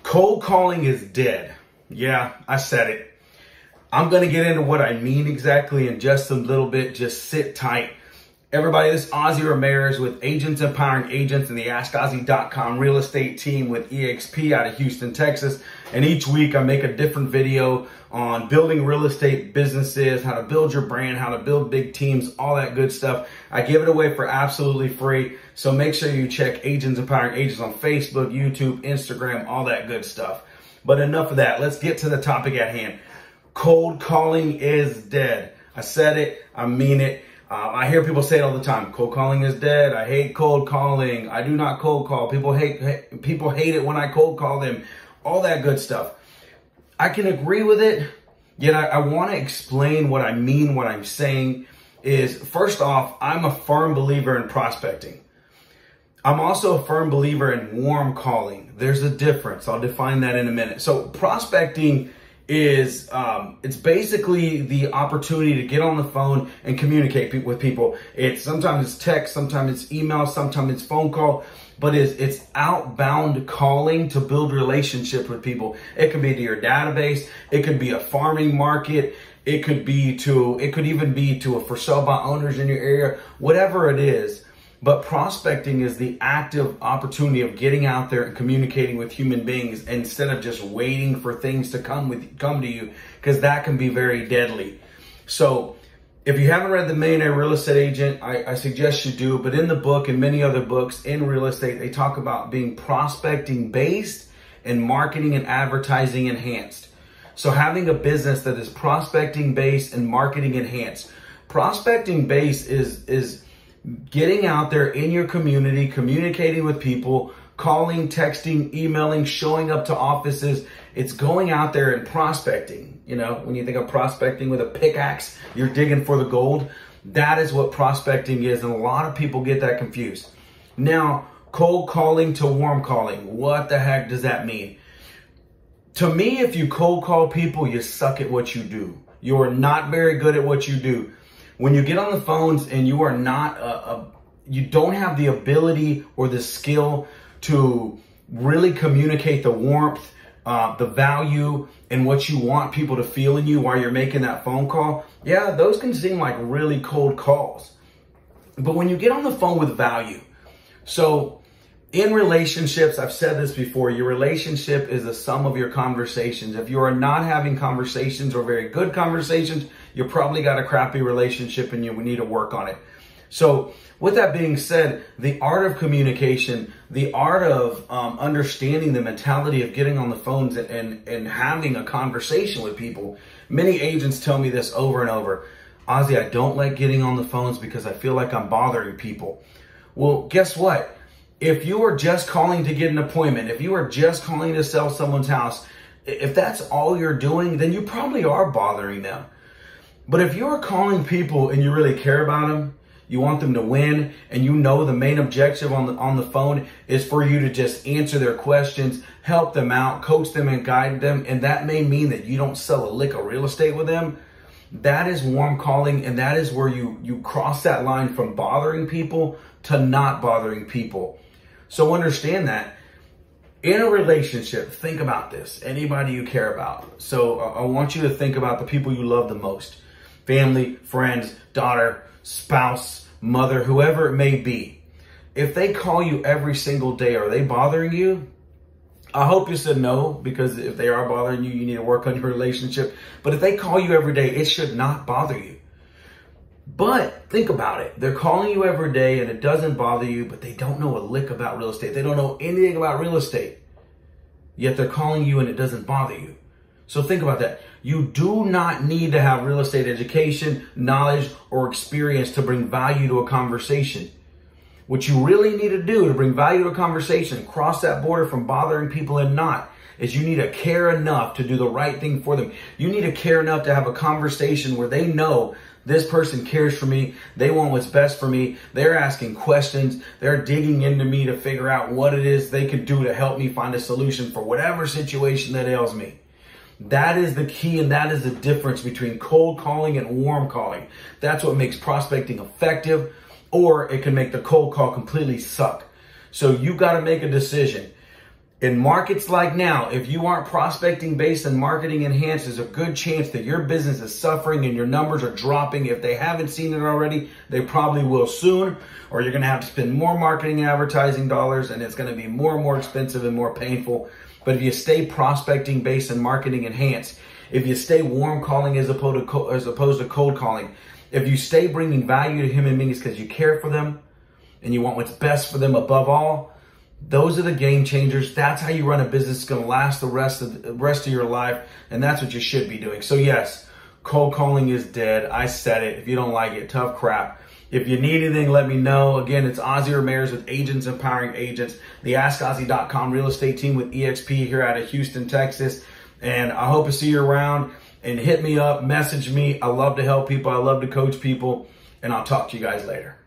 Cold calling is dead. Yeah, I said it. I'm going to get into what I mean exactly in just a little bit. Just sit tight. Everybody, this is Ozzy Ramirez with Agents Empowering Agents and the AskOzzy.com real estate team with EXP out of Houston, Texas. And each week I make a different video on building real estate businesses, how to build your brand, how to build big teams, all that good stuff. I give it away for absolutely free. So make sure you check Agents Empowering Agents on Facebook, YouTube, Instagram, all that good stuff. But enough of that. Let's get to the topic at hand. Cold calling is dead. I said it. I mean it. I hear people say it all the time. Cold calling is dead. I hate cold calling. I do not cold call. People hate it when I cold call them. All that good stuff. I can agree with it, yet I want to explain what I mean. What I'm saying is, first off, I'm a firm believer in prospecting. I'm also a firm believer in warm calling. There's a difference. I'll define that in a minute. So prospecting is it's basically the opportunity to get on the phone and communicate with people. Sometimes it's text, sometimes it's email, sometimes it's phone call, but it's outbound calling to build relationship with people. It could be to your database, it could be a farming market, it could even be to a for sale by owners in your area, whatever it is. But prospecting is the active opportunity of getting out there and communicating with human beings instead of just waiting for things to come to you, because that can be very deadly. So if you haven't read The Millionaire Real Estate Agent, I suggest you do. But in the book and many other books in real estate, they talk about being prospecting based and marketing and advertising enhanced. So having a business that is prospecting based and marketing enhanced. Prospecting based is getting out there in your community, communicating with people, calling, texting, emailing, showing up to offices. It's going out there and prospecting. You know, when you think of prospecting with a pickaxe, you're digging for the gold. That is what prospecting is. And a lot of people get that confused. Now, cold calling to warm calling. What the heck does that mean? To me, if you cold call people, you suck at what you do. You are not very good at what you do. When you get on the phones and you are not, you don't have the ability or the skill to really communicate the warmth, the value, and what you want people to feel in you while you're making that phone call, yeah, those can seem like really cold calls. But when you get on the phone with value, so in relationships, I've said this before, your relationship is the sum of your conversations. If you are not having conversations or very good conversations, you probably got a crappy relationship and you need to work on it. So with that being said, the art of communication, the art of understanding the mentality of getting on the phones and having a conversation with people. Many agents tell me this over and over. Ozzy, I don't like getting on the phones because I feel like I'm bothering people. Well, guess what? If you are just calling to get an appointment, if you are just calling to sell someone's house, if that's all you're doing, then you probably are bothering them. But if you're calling people and you really care about them, you want them to win, and you know the main objective on the phone is for you to just answer their questions, help them out, coach them and guide them, and that may mean that you don't sell a lick of real estate with them, that is warm calling, and that is where you cross that line from bothering people to not bothering people. So understand that. In a relationship, think about this. Anybody you care about. So I want you to think about the people you love the most. Family, friends, daughter, spouse, mother, whoever it may be. If they call you every single day, are they bothering you? I hope you said no, because if they are bothering you, you need to work on your relationship. But if they call you every day, it should not bother you. But think about it. They're calling you every day and it doesn't bother you, but they don't know a lick about real estate. They don't know anything about real estate. Yet they're calling you and it doesn't bother you. So think about that. You do not need to have real estate education, knowledge, or experience to bring value to a conversation. What you really need to do to bring value to a conversation, cross that border from bothering people and not, is you need to care enough to do the right thing for them. You need to care enough to have a conversation where they know this person cares for me. They want what's best for me. They're asking questions. They're digging into me to figure out what it is they could do to help me find a solution for whatever situation that ails me. That is the key, and that is the difference between cold calling and warm calling. That's what makes prospecting effective, or it can make the cold call completely suck. So you got to make a decision. In markets like now, if you aren't prospecting based and marketing enhanced, there's a good chance that your business is suffering and your numbers are dropping. If they haven't seen it already, they probably will soon, or you're going to have to spend more marketing and advertising dollars, and it's going to be more and more expensive and more painful. But if you stay prospecting based and marketing enhanced, if you stay warm calling as opposed to cold calling, if you stay bringing value to human beings because you care for them and you want what's best for them above all, those are the game changers. That's how you run a business. It's going to last the rest of your life, and that's what you should be doing. So yes, cold calling is dead. I said it. If you don't like it, tough crap. If you need anything, let me know. Again, it's Ozzy Ramirez with Agents Empowering Agents, the AskOzzy.com real estate team with EXP here out of Houston, Texas. And I hope to see you around, and hit me up, message me. I love to help people. I love to coach people, and I'll talk to you guys later.